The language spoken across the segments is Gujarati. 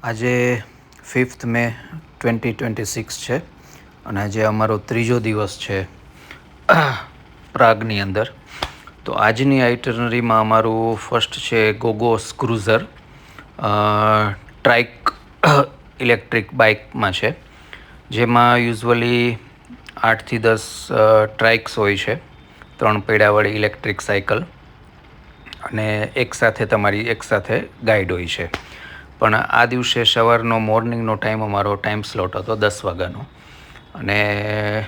આજે 5th મે 2026 છે અને આજે અમારો ત્રીજો દિવસ છે પ્રાગની અંદર. તો આજની આઇટનરીમાં અમારું ફર્સ્ટ છે ગોગોસ ક્રુઝર, ટ્રાઇક ઇલેક્ટ્રિક બાઇકમાં છે, જેમાં યુઝવલી 8થી 10 ટ્રાઇક્સ હોય છે, 3 પૈડાવાળી ઇલેક્ટ્રિક સાયકલ, અને તમારી એકસાથે ગાઈડ હોય છે. પણ આ દિવસે સવારનો મોર્નિંગનો અમારો ટાઈમ સ્લોટ હતો 10 વાગ્યાનો, અને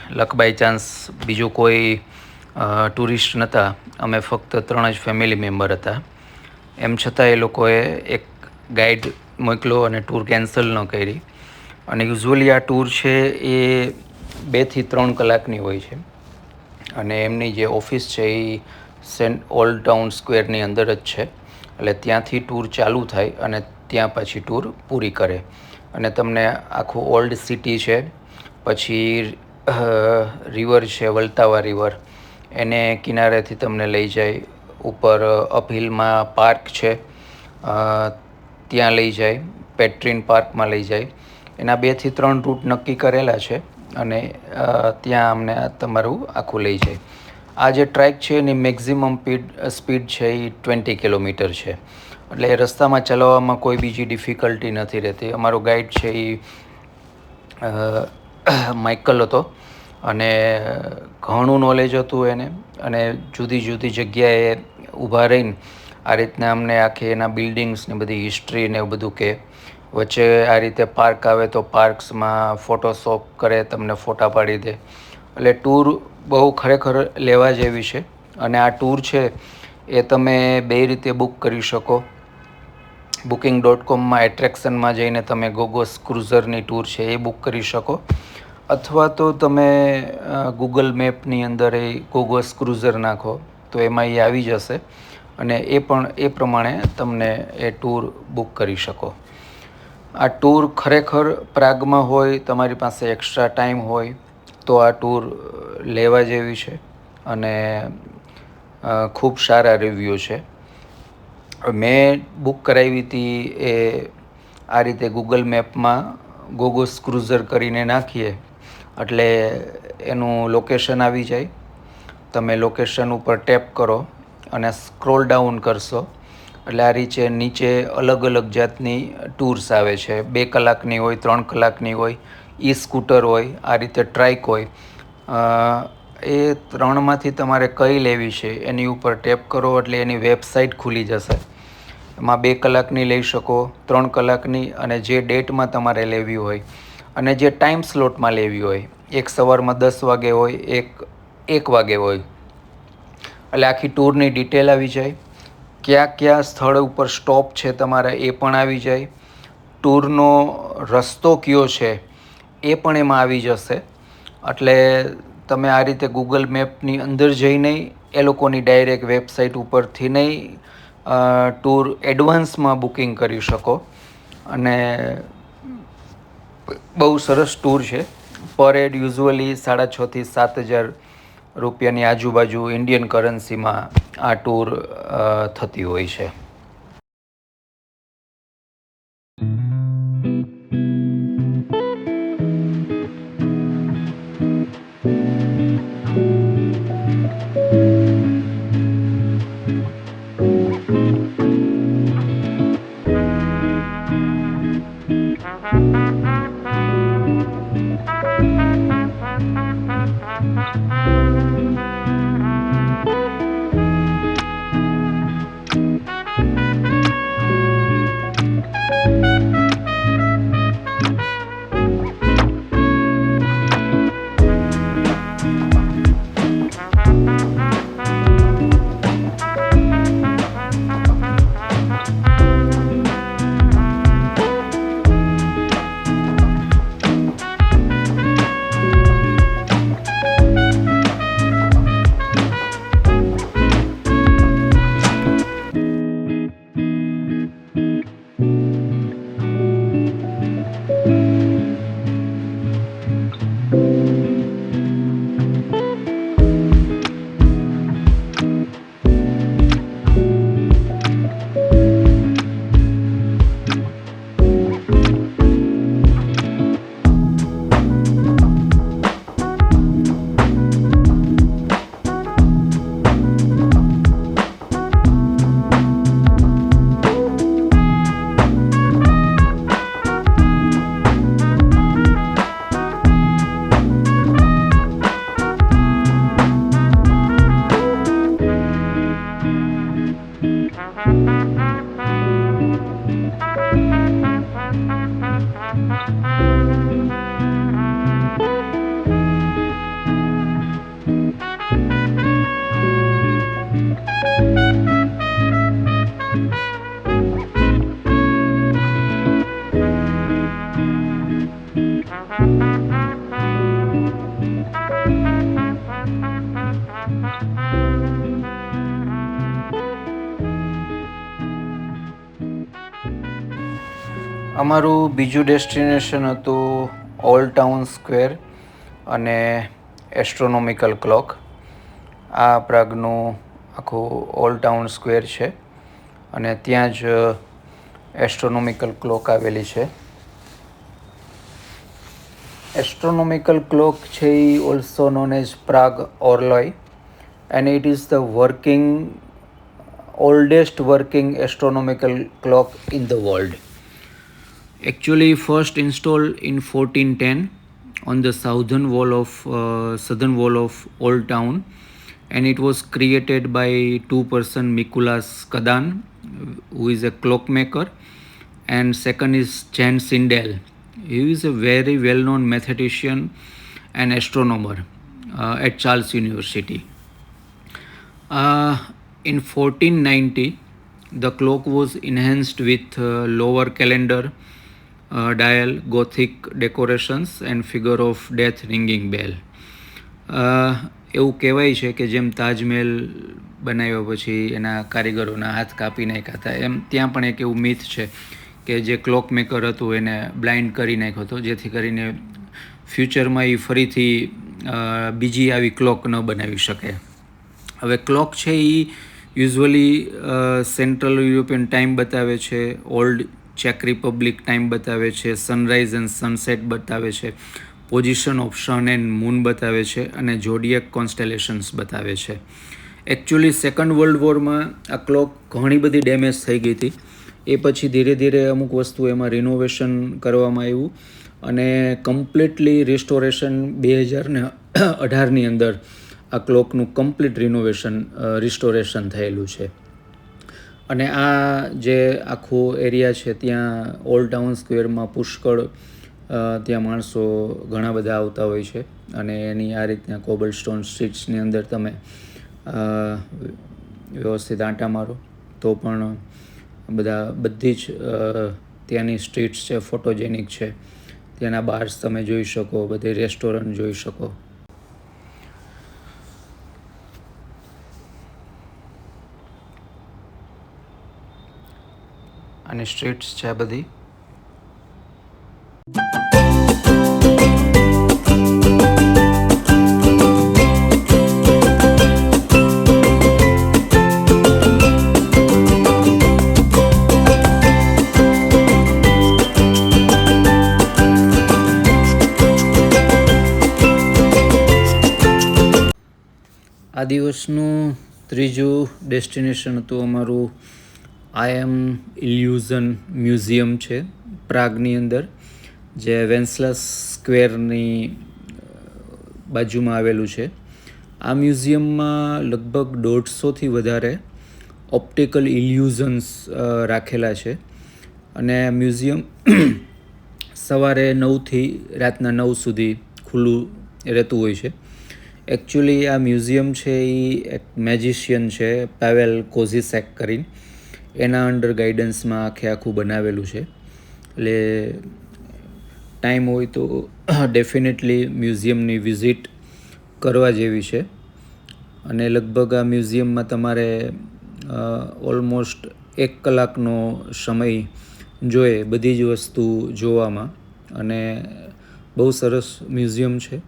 લક બાય ચાન્સ બીજું કોઈ ટુરિસ્ટ નહોતા. અમે ફક્ત 3 જ ફેમિલી મેમ્બર હતા. એમ છતાં એ લોકોએ એક ગાઈડ મોકલો અને ટૂર કેન્સલ ન કરી. અને યુઝવલી આ ટૂર છે એ 2થી 3 કલાકની હોય છે, અને એમની જે ઓફિસ છે એ ઓલ્ડ ટાઉન સ્ક્વેરની અંદર જ છે. એટલે ત્યાંથી ટૂર ચાલુ થાય અને ત્યાં પછી ટૂર પૂરી કરે, અને તમને આખું ઓલ્ડ સિટી છે, પછી રિવર છે, વલતાવા રિવર, એને કિનારેથી તમને લઈ જાય. ઉપર અપહિલમાં પાર્ક છે, ત્યાં લઈ જાય. પેટ્રીન પાર્કમાં લઈ જાય. એના 2થી 3 રૂટ નક્કી કરેલા છે, અને ત્યાં અમને તમારું આખું લઈ જાય. આ જે ટ્રેક છે એની મેક્ઝિમમ સ્પીડ છે એ 20 કિલોમીટર છે. એટલે એ રસ્તામાં ચલાવવામાં કોઈ બીજી ડિફિકલ્ટી નથી રહેતી. અમારો ગાઈડ છે એ માઇકલ હતો, અને ઘણું નોલેજ હતું એને, અને જુદી જુદી જગ્યાએ ઊભા રહીને આ રીતના અમને આખી એના બિલ્ડિંગ્સની બધી હિસ્ટ્રી ને એવું બધું કહે. વચ્ચે આ રીતે પાર્ક આવે તો પાર્ક્સમાં ફોટોશોપ કરે, તમને ફોટા પાડી દે. એટલે ટૂર બહુ ખરેખર લેવા જેવી છે. અને આ ટૂર છે એ તમે 2 રીતે બુક કરી શકો. booking.comમાં એટ્રેક્શનમાં જઈને તમે ગોગોસ ક્રુઝરની ટૂર છે એ બુક કરી શકો, અથવા તો તમે ગૂગલ મેપની અંદર એ ગોગોસ ક્રુઝર નાખો તો એમાં એ આવી જશે, અને એ પ્રમાણે તમને એ ટૂર બુક કરી શકો. આ ટૂર ખરેખર પ્રાગમાં હોય, તમારી પાસે એક્સ્ટ્રા ટાઈમ હોય તો આ ટૂર લેવા જેવી છે, અને ખૂબ સારા રિવ્યૂ છે. મેં બુક કરાવી હતી એ આ રીતે ગૂગલ મેપમાં ગોગોસ ક્રુઝર કરીને નાખીએ એટલે એનું લોકેશન આવી જાય. તમે લોકેશન ઉપર ટેપ કરો અને સ્ક્રોલ ડાઉન કરશો એટલે આ રીતે નીચે અલગ અલગ જાતની ટૂર્સ આવે છે. 2 કલાકની હોય, 3 કલાકની હોય, ઈ સ્કૂટર હોય, આ રીતે ટ્રાઇક હોય. એ 3માંથી તમારે કઈ લેવી છે એની ઉપર ટેપ કરો એટલે એની વેબસાઇટ ખુલી જશે. એમાં 2 કલાકની લઈ શકો, 3 કલાકની, અને જે ડેટમાં તમારે લેવી હોય અને જે ટાઈમ સ્લોટમાં લેવી હોય. એક સવારમાં 10 વાગે હોય, એક 1 વાગે હોય. એટલે આખી ટૂરની ડિટેલ આવી જાય. કયા સ્થળ ઉપર સ્ટોપ છે તમારે એ પણ આવી જાય. ટૂરનો રસ્તો કયો છે એ પણ એમાં આવી જશે. એટલે તમે આ રીતે ગૂગલ મેપની અંદર જઈને એ લોકોની ડાયરેક્ટ વેબસાઇટ ઉપરથી નહીં ટૂર એડવાન્સમાં બુકિંગ કરી શકો. અને બહુ સરસ ટૂર છે. પર હેડ યુઝવલી 6,500થી 7,000 રૂપિયાની આજુબાજુ ઇન્ડિયન કરન્સીમાં આ ટૂર થતી હોય છે. અમારું બીજું ડેસ્ટિનેશન હતું ઓલ્ડ ટાઉન સ્ક્વેર અને એસ્ટ્રોનોમિકલ ક્લોક. આ પ્રાગનું આખું ઓલ્ડ ટાઉન સ્ક્વેર છે અને ત્યાં જ એસ્ટ્રોનોમિકલ ક્લોક આવેલી છે. એસ્ટ્રોનોમિકલ ક્લોક છે એ also known as Prague orloj and it is the oldest working astronomical clock in the world. Actually first installed in 1410 on the southern wall of Old Town, and it was created by two person, Mikulas Kadan, who is a clockmaker, and second is Jan Sindel. He is a very well known mathematician and astronomer at Charles University. In 1490, the clock was enhanced with lower calendar, dial, Gothic decorations and figure of death ringing bell. એવું કહેવાય છે કે જેમ તાજમહેલ બનાવ્યા પછી એના કારીગરોના હાથ કાપી નાખ્યા હતા, એમ ત્યાં પણ એક એવું મિથ છે કે જે ક્લોક મેકર હતું એને બ્લાઇન્ડ કરી નાખ્યો હતો, જેથી કરીને ફ્યુચરમાં એ ફરીથી બીજી આવી ક્લોક ન બનાવી શકે. હવે ક્લોક છે એ યુઝ્યુઅલી સેન્ટ્રલ યુરોપિયન ટાઈમ બતાવે છે, ઓલ્ડ ચેક રિપબ્લિક ટાઈમ બતાવે છે, સનરાઇઝ એન્ડ સનસેટ બતાવે છે, position of sun and moon બતાવે છે અને જોડિયક કોન્સ્ટેલેશન્સ બતાવે છે. એકચ્યુઅલી સેકન્ડ વર્લ્ડ વોરમાં આ ક્લોક ઘણી બધી ડેમેજ થઈ ગઈ હતી. એ પછી ધીરે ધીરે અમુક વસ્તુ એમાં રિનોવેશન કરવામાં આવ્યું અને કમ્પ્લીટલી રિસ્ટોરેશન 2018ની અંદર આ ક્લોકનું કમ્પ્લીટ રિસ્ટોરેશન થયેલું છે. અને આ જે આખો એરિયા છે ત્યાં ઓલ્ડ ટાઉન સ્ક્વેરમાં પુષ્કળ ત્યાં માણસો ઘણા બધા આવતા હોય છે અને એની આ રીતના કોબલસ્ટોન સ્ટ્રીટ્સની અંદર તમે વ્યવસ્થિત આંટા મારો તો પણ બધી જ ત્યાંની સ્ટ્રીટ્સ છે ફોટોજેનિક છે. ત્યાંના બાર્સ તમે જોઈ શકો, બધી રેસ્ટોરન્ટ જોઈ શકો. અને સ્ટ્રીટ્સ છે આ બધી. આ દિવસનું ત્રીજું ડેસ્ટિનેશન હતું અમારું આઈ એમ ઇલ્યુઝન મ્યુઝિયમ છે પ્રાગની અંદર, જે વેન્સલાસ સ્ક્વેરની બાજુમાં આવેલું છે. આ મ્યુઝિયમમાં લગભગ 150થી વધારે ઓપ્ટિકલ ઇલ્યુઝન્સ રાખેલા છે અને મ્યુઝિયમ સવારે 9થી રાતના 9 સુધી ખુલ્લું રહેતું હોય છે. એકચ્યુઅલી આ મ્યુઝિયમ છે એ એક મેજિશિયન છે પાવેલ કોઝિસેક કરીને, એના અંડર ગાઈડન્સમાં આખું બનાવેલું છે. એટલે ટાઈમ હોય તો ડેફિનેટલી મ્યુઝિયમની વિઝિટ કરવા જેવી છે. અને લગભગ આ મ્યુઝિયમમાં તમારે ઓલમોસ્ટ 1 કલાકનો સમય જોઈએ બધી જ વસ્તુ જોવામાં, અને બહુ સરસ મ્યુઝિયમ છે.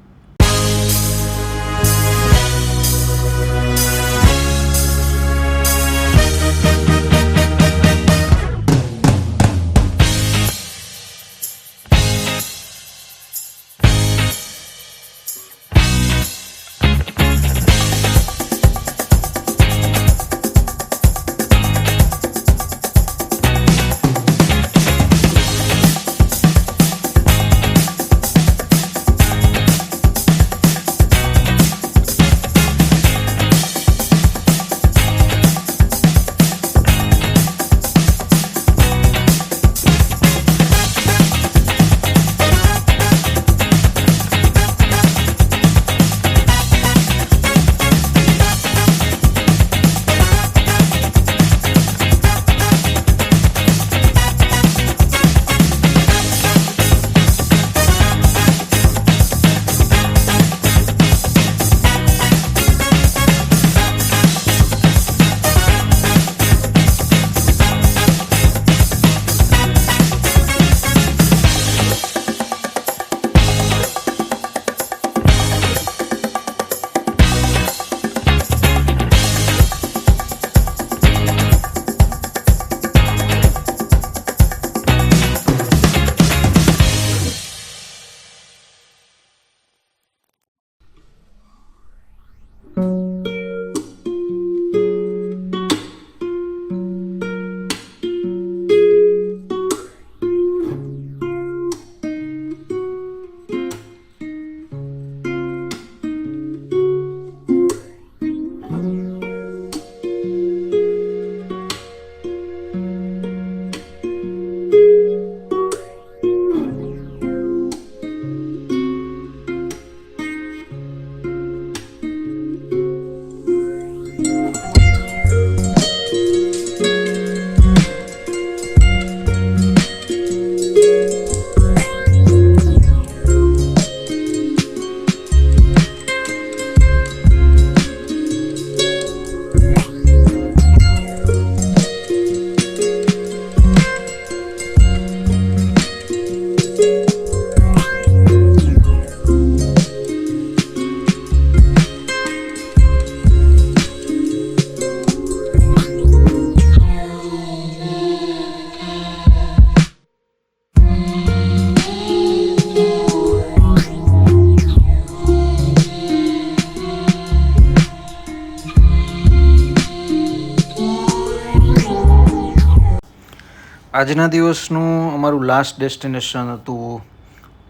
આજના દિવસનું અમારું લાસ્ટ ડેસ્ટિનેશન હતું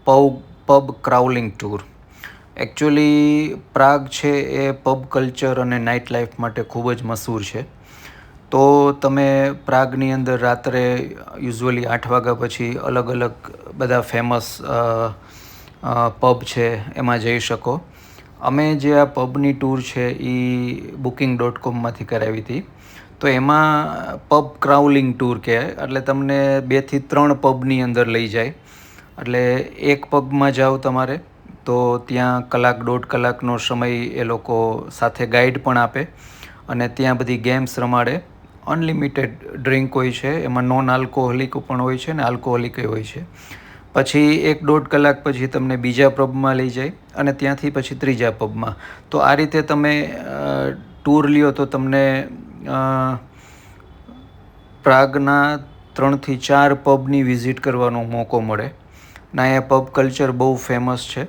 પબ ક્રાઉલિંગ ટૂર. એકચ્યુઅલી પ્રાગ છે એ પબ કલ્ચર અને નાઇટ લાઈફ માટે ખૂબ જ મશહૂર છે. તો તમે પ્રાગની અંદર રાત્રે યુઝ્યુઅલી 8 વાગ્યા પછી અલગ અલગ બધા ફેમસ પબ છે એમાં જઈ શકો. અમે જે આ પબની ટૂર છે એ booking.comમાંથી કરાવી હતી. તો એમાં પબ ક્રાઉલિંગ ટૂર કહેવાય, એટલે તમને 2 થી 3 પબની અંદર લઈ જાય. એટલે એક પબમાં જાઓ તમારે તો ત્યાં 1-1.5 કલાકનો સમય એ લોકો સાથે ગાઈડ પણ આપે અને ત્યાં બધી ગેમ્સ રમાડે. અનલિમિટેડ ડ્રિંક હોય છે, એમાં નોન આલ્કોહોલિક પણ હોય છે ને આલ્કોહોલિક હોય છે. પછી 1-1.5 કલાક પછી તમને બીજા પબમાં લઈ જાય અને ત્યાંથી પછી ત્રીજા પબમાં. તો આ રીતે તમે ટૂર લ્યો તો તમને પ્રાગના 3 થી 4 પબની વિઝિટ કરવાનો મોકો મળે. ના એ પબ કલ્ચર બહુ ફેમસ છે.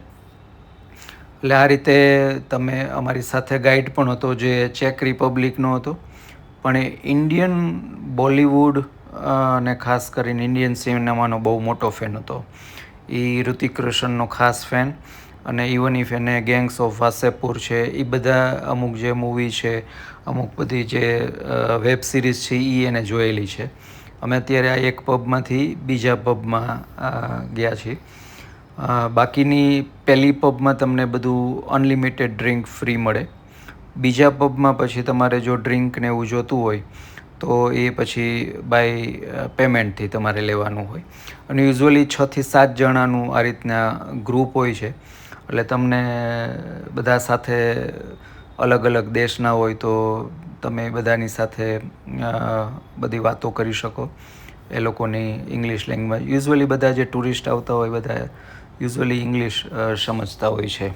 એટલે આ રીતે તમે અમારી સાથે ગાઈડ પણ હતો જે ચેક રિપબ્લિકનો હતો, પણ એ ઇન્ડિયન બોલિવૂડ અને ખાસ કરીને ઇન્ડિયન સિનેમાનો બહુ મોટો ફેન હતો. એ ઋતિક રોશનનો ખાસ ફેન અને ઇવન ઇફ એને ગેંગ્સ ઓફ વાસેપુર છે એ બધા અમુક જે મૂવી છે, અમુક બધી જે વેબ સિરીઝ છે એ એને જોયેલી છે. અમે અત્યારે આ એક પબમાંથી બીજા પબમાં ગયા છીએ. બાકીની પહેલી પબમાં તમને બધું અનલિમિટેડ ડ્રિંક ફ્રી મળે. બીજા પબમાં પછી તમારે જો ડ્રિંક ને એવું જોતું હોય તો એ પછી બાય પેમેન્ટથી તમારે લેવાનું હોય. અને યુઝ્યુઅલી 6 થી 7 જણાનું આ રીતના ગ્રુપ હોય છે. એટલે તમને બધા સાથે અલગ અલગ દેશના હોય તો તમે બધાની સાથે બધી વાતો કરી શકો. એ લોકોની ઇંગ્લિશ લેંગ્વેજ યુઝ્યુઅલી બધા જે ટુરિસ્ટ આવતા હોય બધા યુઝ્યુઅલી ઇંગ્લિશ સમજતા હોય છે.